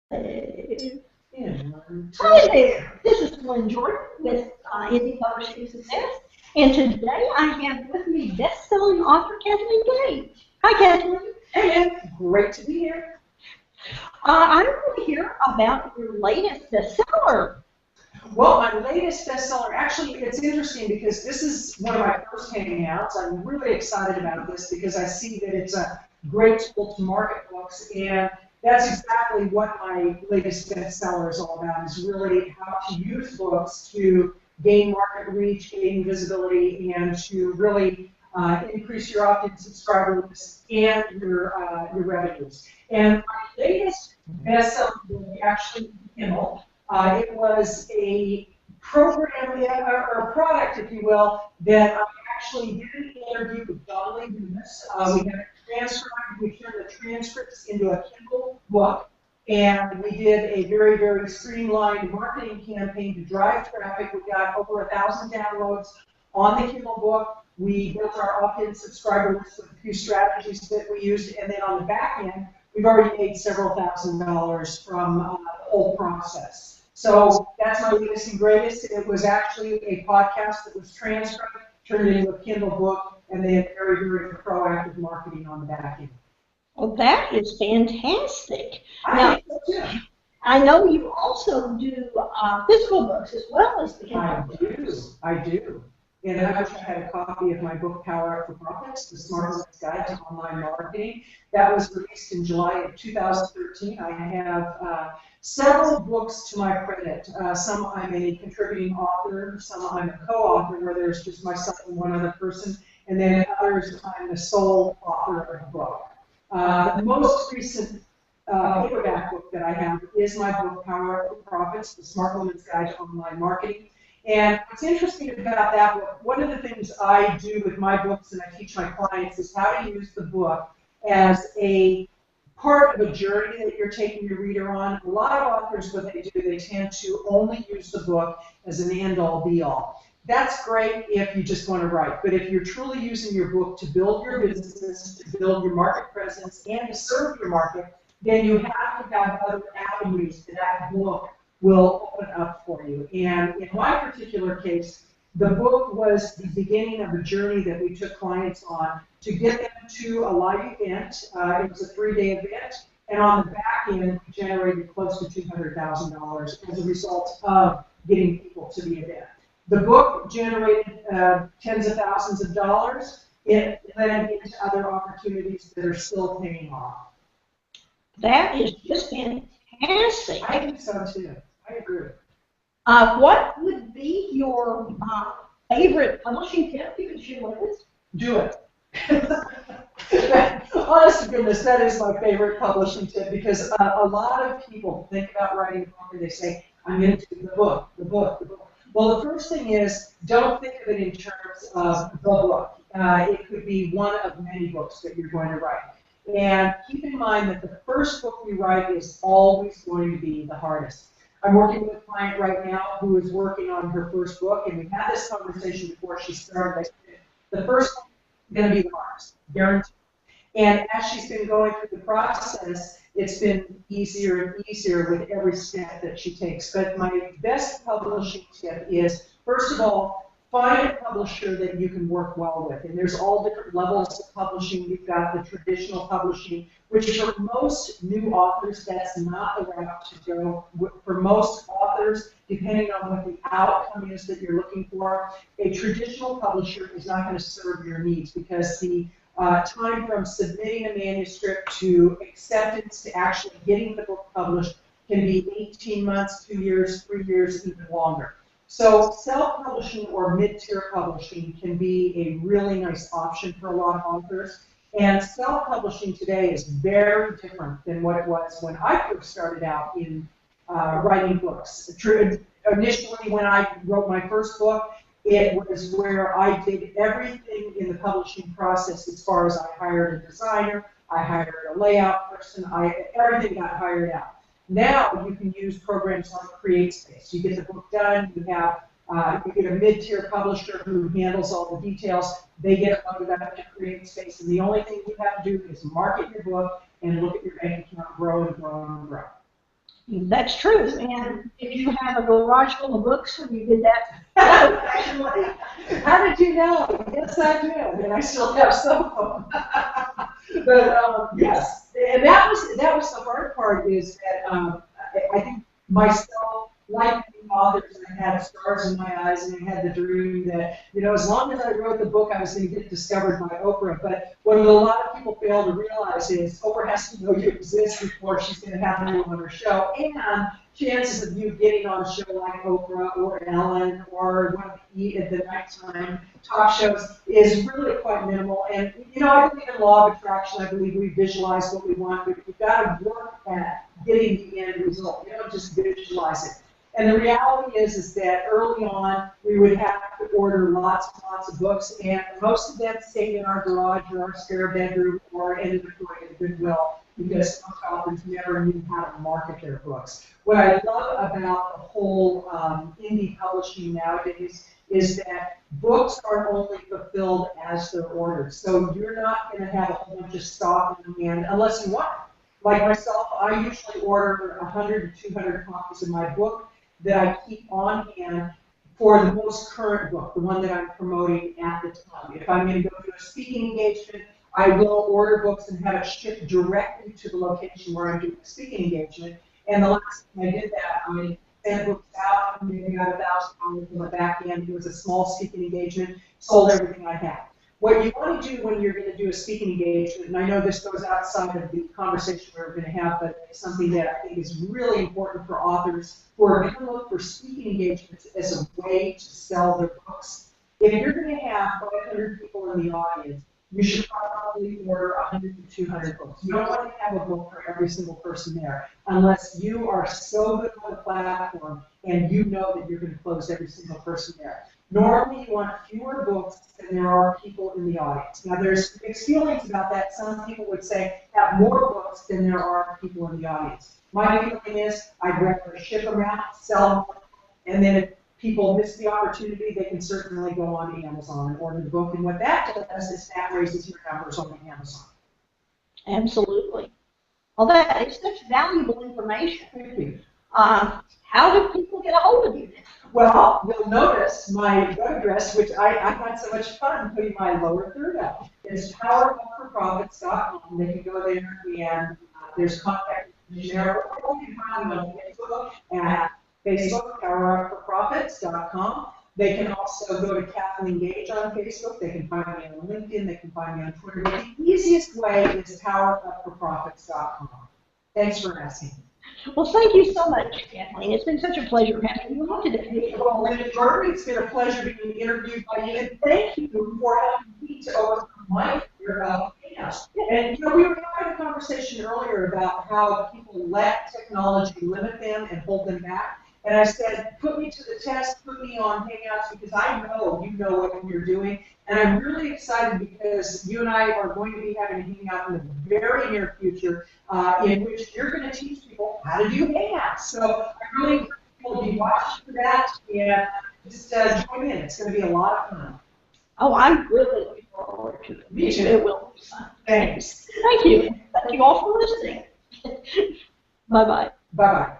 Hey. And Hi there, this is Lynn Jordan with Indie Publishing Success, and today I have with me best-selling author Kathleen Gage. Hi, Kathleen. hey, Lynn, great to be here. I want to hear about your latest bestseller. Well, my latest bestseller, actually, it's interesting because this is one of my first hangouts. I'm really excited about this because I see that it's a great tool to market books, and that's exactly what my latest bestseller is all about, is really how to use books to gain market reach, gain visibility, and to really increase your opt-in subscriber list and your revenues. And my latest bestseller book, actually, Kindle, it was a program or a product, if you will, that I actually did an interview with John Lee Dumas. We had it transcribed. We turned the transcripts into a Kindle book, and we did a very, very streamlined marketing campaign to drive traffic. We got over 1,000 downloads on the Kindle book. We built our opt-in subscriber list with a few strategies that we used, and then on the back end, we've already made several $1,000s from the whole process. So that's my latest and greatest. It was actually a podcast that was transcribed, turned into a Kindle book, and they had very, very proactive marketing on the back end. Well, that is fantastic. I think so too. I know you also do physical books as well as the Kindle books. I do. And I wish I had a copy of my book, Power Up for Profits, The Smart Woman's Guide to Online Marketing. That was released in July of 2013. I have several books to my credit. Some I'm a contributing author, some I'm a co-author where there's just myself and one other person, and then others I'm the sole author of the book. The most recent paperback book that I have is my book, Power Up for Profits, The Smart Woman's Guide to Online Marketing. And what's interesting about that book, one of the things I do with my books and I teach my clients is how to use the book as a part of a journey that you're taking your reader on. A lot of authors, what they do, they tend to only use the book as an end-all, be-all. That's great if you just want to write, but if you're truly using your book to build your business, to build your market presence, and to serve your market, then you have to have other avenues that book will open up for you. And in my particular case, the book was the beginning of a journey that we took clients on to get them to a live event. It was a 3-day event, and on the back end, we generated close to $200,000 as a result of getting people to the event. The book generated tens of thousands of dollars. It led into other opportunities that are still paying off. That is just fantastic. I think so too. I agree. What would be your favorite publishing tip? You can share with us. Do it. Honest to goodness, that is my favorite publishing tip because a lot of people think about writing a book and they say, I'm going to do the book, the book, the book. Well, the first thing is, don't think of it in terms of the book. It could be one of many books that you're going to write. And keep in mind that the first book you write is always going to be the hardest. I'm working with a client right now who is working on her first book, and we had this conversation before she started. I said, the first one is going to be the hardest, guaranteed. And as she's been going through the process, it's been easier and easier with every step that she takes. But my best publishing tip is, first of all, find a publisher that you can work well with. And there's all different levels of publishing. You've got the traditional publishing, which for most new authors, that's not the route to go. For most authors, depending on what the outcome is that you're looking for, a traditional publisher is not going to serve your needs because the time from submitting a manuscript to acceptance to actually getting the book published can be 18 months, 2 years, 3 years, even longer. So self-publishing or mid-tier publishing can be a really nice option for a lot of authors. And self-publishing today is very different than what it was when I first started out in writing books. Initially, when I wrote my first book, it was where I did everything in the publishing process as far as I hired a designer, I hired a layout person, everything got hired out. Now you can use programs like CreateSpace. You get the book done, you get a mid-tier publisher who handles all the details, they get loaded up to CreateSpace, and the only thing you have to do is market your book and look at your bank account grow and grow and grow. That's true. And if you have a garage full of books when you did that, actually, How did you know? Yes, I did, and I still have some of them. But yes, and that was the hard part is that I think myself, like the authors, I had stars in my eyes, and I had the dream that as long as I wrote the book, I was going to get discovered by Oprah. But what a lot of people fail to realize is Oprah has to know you exist before she's going to have you on her show, and chances of you getting on a show like Oprah or Ellen or one of the at the nighttime talk shows is really quite minimal. And I believe in law of attraction. I believe we visualize what we want, but you've got to work at getting the end result. You don't just visualize it. And the reality is that early on we would have to order lots and lots of books, and most of them stayed in our garage or our spare bedroom or ended up going to Goodwill because most authors never knew how to market their books. What I love about the whole indie publishing nowadays is that books are only fulfilled as they're ordered. So you're not going to have a whole bunch of stock in hand unless you want it. Like myself, I usually order 100 to 200 copies of my book that I keep on hand for the most current book, the one that I'm promoting at the time. If I'm going to go to a speaking engagement, I will order books and have it shipped directly to the location where I'm doing a speaking engagement. And the last time I did that, I sent books out, and maybe got $1,000 from the back end. It was a small speaking engagement, sold everything I had. What you want to do when you're going to do a speaking engagement, and I know this goes outside of the conversation we're going to have, but it's something that I think is really important for authors who are going to look for speaking engagements as a way to sell their books. If you're going to have 500 people in the audience, you should probably order 100 to 200 books. You don't want to have a book for every single person there unless you are so good on the platform and you know that you're going to close every single person there. Normally, you want fewer books than there are people in the audience. Now, there's mixed feelings about that. Some people would say have more books than there are people in the audience. My feeling is I'd rather ship them out, sell them, and then if people miss the opportunity, they can certainly go on Amazon and order the book. And what that does is that raises your numbers on Amazon. Absolutely. Well, that is such valuable information. Thank you. How do people get a hold of you? Well, you'll notice my web address, which I had so much fun putting my lower third up, is powerofforprofits.com. They can go there, and there's contact information there. Or you can find them on Facebook at Facebook, powerofforprofits.com. They can also go to Kathleen Gage on Facebook. They can find me on LinkedIn. They can find me on Twitter. But the easiest way is powerofforprofits.com. Thanks for asking. Well, thank you so much, Kathleen. It's been such a pleasure having you on today. Well, Lynn Jordan, it's been a pleasure being interviewed by you, and thank you for having me to overcome my fear of chaos. And we were having a conversation earlier about how people let technology limit them and hold them back. And I said, put me to the test, put me on Hangouts, because I know you know what you're doing. And I'm really excited because you and I are going to be having a Hangout in the very near future in which you're going to teach people how to do Hangouts. So I really encourage people to be watching for that and just join in. It's going to be a lot of fun. Oh, I'm really looking forward to it. Me too. It will be fun. Thanks. Thank you. Thank you all for listening. Bye-bye. Bye-bye.